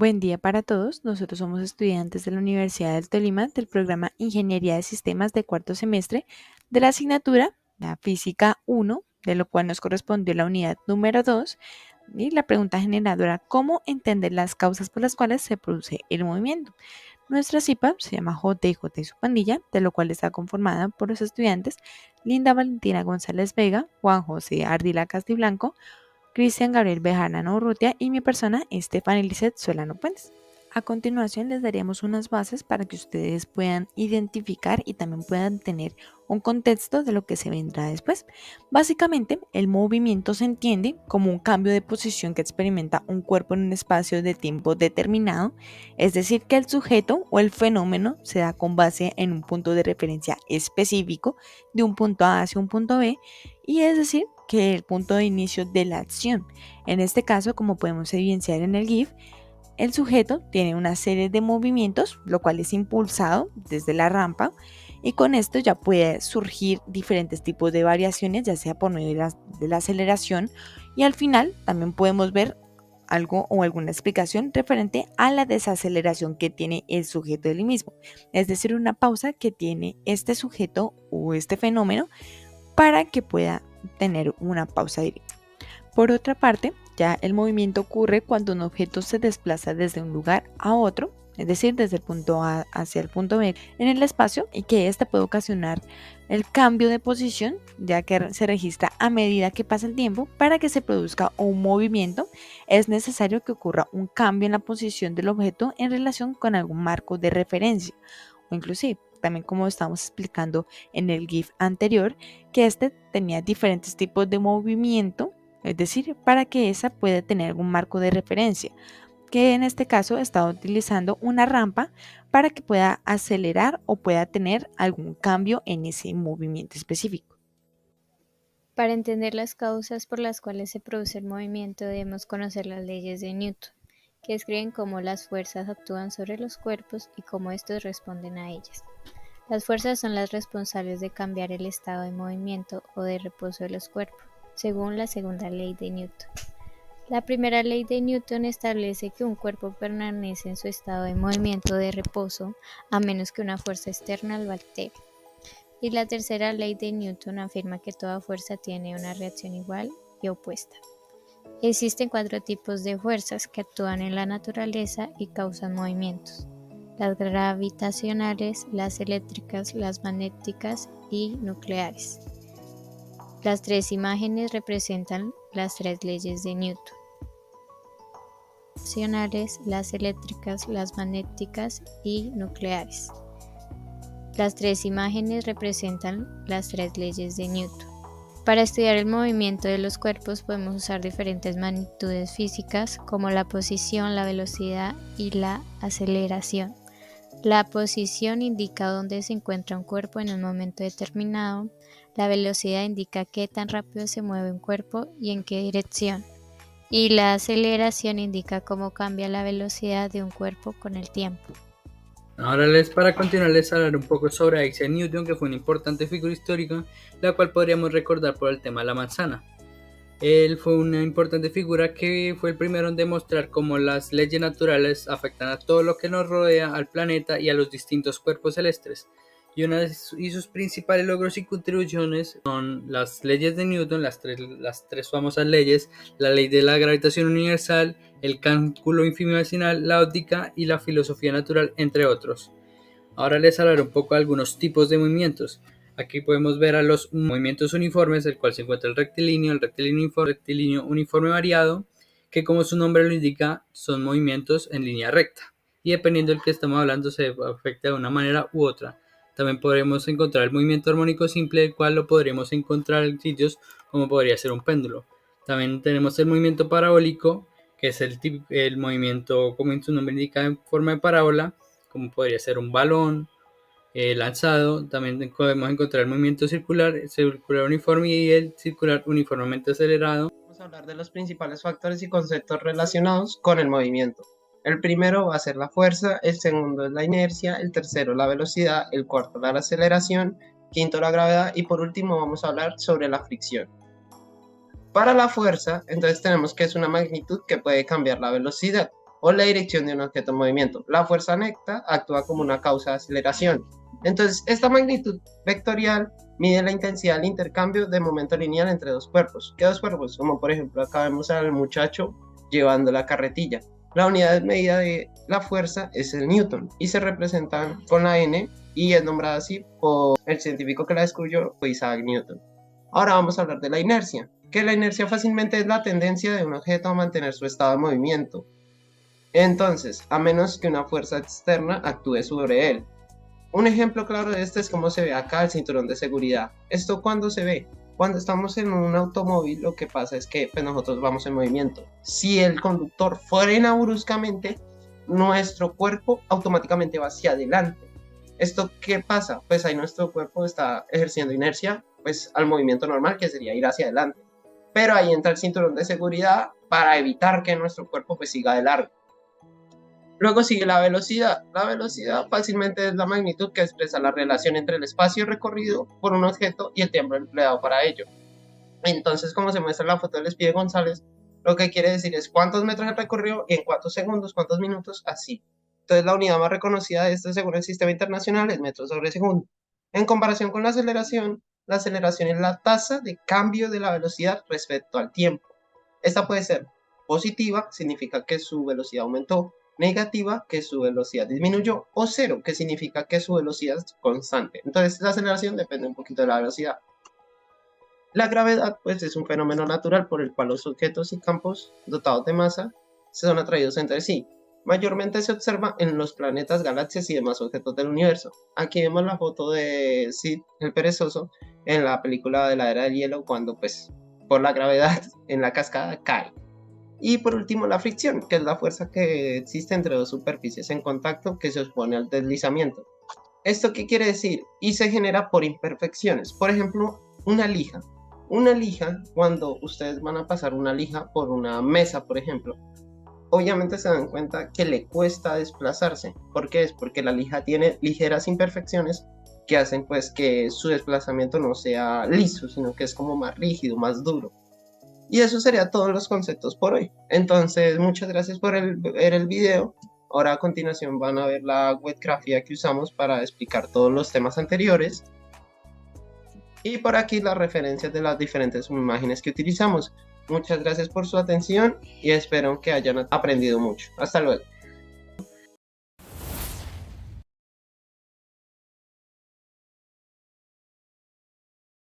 Buen día para todos. Nosotros somos estudiantes de la Universidad del Tolima del programa Ingeniería de Sistemas de cuarto semestre de la asignatura la Física 1, de lo cual nos correspondió la unidad número 2 y la pregunta generadora, ¿cómo entender las causas por las cuales se produce el movimiento? Nuestra CIPA se llama JJ y su pandilla, de lo cual está conformada por los estudiantes Linda Valentina González Vega, Juan José Ardila Castiblanco, Cristian Gabriel Bejarano Urrutia y mi persona, Estefany Lizeth Solano Puentes. A continuación les daremos unas bases para que ustedes puedan identificar y también puedan tener un contexto de lo que se vendrá después. Básicamente, el movimiento se entiende como un cambio de posición que experimenta un cuerpo en un espacio de tiempo determinado, es decir, que el sujeto o el fenómeno se da con base en un punto de referencia específico de un punto A hacia un punto B, y es decir, que el punto de inicio de la acción. En este caso, como podemos evidenciar en el GIF, el sujeto tiene una serie de movimientos, lo cual es impulsado desde la rampa, y con esto ya puede surgir diferentes tipos de variaciones, ya sea por medio de la aceleración, y al final también podemos ver algo o alguna explicación referente a la desaceleración que tiene el sujeto del mismo, es decir, una pausa que tiene este sujeto o este fenómeno para que pueda tener una pausa directa. Por otra parte, ya el movimiento ocurre cuando un objeto se desplaza desde un lugar a otro, es decir, desde el punto A hacia el punto B en el espacio, y que éste puede ocasionar el cambio de posición, ya que se registra a medida que pasa el tiempo. Para que se produzca un movimiento, es necesario que ocurra un cambio en la posición del objeto en relación con algún marco de referencia, o inclusive, también como estamos explicando en el GIF anterior, que este tenía diferentes tipos de movimiento, es decir, para que esa pueda tener algún marco de referencia, que en este caso está utilizando una rampa para que pueda acelerar o pueda tener algún cambio en ese movimiento específico. Para entender las causas por las cuales se produce el movimiento debemos conocer las leyes de Newton, que describen cómo las fuerzas actúan sobre los cuerpos y cómo estos responden a ellas. Las fuerzas son las responsables de cambiar el estado de movimiento o de reposo de los cuerpos, según la segunda ley de Newton. La primera ley de Newton establece que un cuerpo permanece en su estado de movimiento de reposo a menos que una fuerza externa lo altere. Y la tercera ley de Newton afirma que toda fuerza tiene una reacción igual y opuesta. Existen 4 tipos de fuerzas que actúan en la naturaleza y causan movimientos: las gravitacionales, las eléctricas, las magnéticas y nucleares. Las 3 imágenes representan las 3 leyes de Newton: las eléctricas, las magnéticas y nucleares. Las 3 imágenes representan las 3 leyes de Newton. Para estudiar el movimiento de los cuerpos podemos usar diferentes magnitudes físicas como la posición, la velocidad y la aceleración. La posición indica dónde se encuentra un cuerpo en un momento determinado. La velocidad indica qué tan rápido se mueve un cuerpo y en qué dirección. Y la aceleración indica cómo cambia la velocidad de un cuerpo con el tiempo. Ahora para continuar les hablar un poco sobre Isaac Newton, que fue una importante figura histórica, la cual podríamos recordar por el tema de la manzana. Él fue una importante figura que fue el primero en demostrar cómo las leyes naturales afectan a todo lo que nos rodea, al planeta y a los distintos cuerpos celestes. Y una de sus principales logros y contribuciones son las leyes de Newton, las tres famosas leyes: la ley de la gravitación universal, el cálculo infinitesimal, la óptica y la filosofía natural, entre otros. Ahora les hablaré un poco de algunos tipos de movimientos. Aquí podemos ver a los movimientos uniformes, el cual se encuentra el rectilíneo uniforme variado, que como su nombre lo indica, son movimientos en línea recta. Y dependiendo del que estamos hablando, se afecta de una manera u otra. También podremos encontrar el movimiento armónico simple, el cual lo podremos encontrar en sitios como podría ser un péndulo. También tenemos el movimiento parabólico, que es el movimiento, como su nombre indica, en forma de parábola, como podría ser un balón lanzado. También podemos encontrar el movimiento circular uniforme y el circular uniformemente acelerado. Vamos a hablar de los principales factores y conceptos relacionados con el movimiento. El primero va a ser la fuerza, el segundo es la inercia, el tercero la velocidad, el cuarto la aceleración, quinto la gravedad y por último vamos a hablar sobre la fricción. Para la fuerza, entonces tenemos que es una magnitud que puede cambiar la velocidad. o la dirección de un objeto en movimiento. La fuerza neta actúa como una causa de aceleración. Entonces, esta magnitud vectorial mide la intensidad del intercambio de momento lineal entre dos cuerpos. ¿Qué dos cuerpos? Como por ejemplo acá vemos al muchacho llevando la carretilla. La unidad de medida de la fuerza es el newton y se representan con la n y es nombrada así por el científico que la descubrió, fue Isaac Newton. Ahora vamos a hablar de la inercia, que la inercia fácilmente es la tendencia de un objeto a mantener su estado de movimiento. Entonces, a menos que una fuerza externa actúe sobre él. Un ejemplo claro de esto es cómo se ve acá el cinturón de seguridad. ¿Esto cuándo se ve? Cuando estamos en un automóvil, lo que pasa es que pues, nosotros vamos en movimiento. Si el conductor frena bruscamente, nuestro cuerpo automáticamente va hacia adelante. ¿Esto qué pasa? Pues ahí nuestro cuerpo está ejerciendo inercia pues, al movimiento normal, que sería ir hacia adelante. Pero ahí entra el cinturón de seguridad para evitar que nuestro cuerpo pues, siga de largo. Luego sigue la velocidad. La velocidad fácilmente es la magnitud que expresa la relación entre el espacio recorrido por un objeto y el tiempo empleado para ello. Entonces, como se muestra en la foto del Espíritu González, lo que quiere decir es cuántos metros recorrió y en cuántos segundos, cuántos minutos, así. Entonces, la unidad más reconocida de esto según el sistema internacional es metros sobre segundo. En comparación con la aceleración es la tasa de cambio de la velocidad respecto al tiempo. Esta puede ser positiva, significa que su velocidad aumentó, negativa, que su velocidad disminuyó, o cero, que significa que su velocidad es constante. Entonces, la aceleración depende un poquito de la velocidad. La gravedad, pues, es un fenómeno natural por el cual los objetos y campos dotados de masa son atraídos entre sí. Mayormente se observa en los planetas, galaxias y demás objetos del universo. Aquí vemos la foto de Sid, el perezoso, en la película de la Era del Hielo, cuando, pues, por la gravedad en la cascada cae. Y por último, la fricción, que es la fuerza que existe entre dos superficies en contacto que se opone al deslizamiento. ¿Esto qué quiere decir? Y se genera por imperfecciones. Por ejemplo, una lija. Una lija, cuando ustedes van a pasar una lija por una mesa, por ejemplo, obviamente se dan cuenta que le cuesta desplazarse. ¿Por qué? Es porque la lija tiene ligeras imperfecciones que hacen pues que su desplazamiento no sea liso, sino que es como más rígido, más duro. Y eso sería todos los conceptos por hoy. Entonces, muchas gracias por ver el video. Ahora a continuación van a ver la webgrafía que usamos para explicar todos los temas anteriores. Y por aquí las referencias de las diferentes imágenes que utilizamos. Muchas gracias por su atención y espero que hayan aprendido mucho. Hasta luego.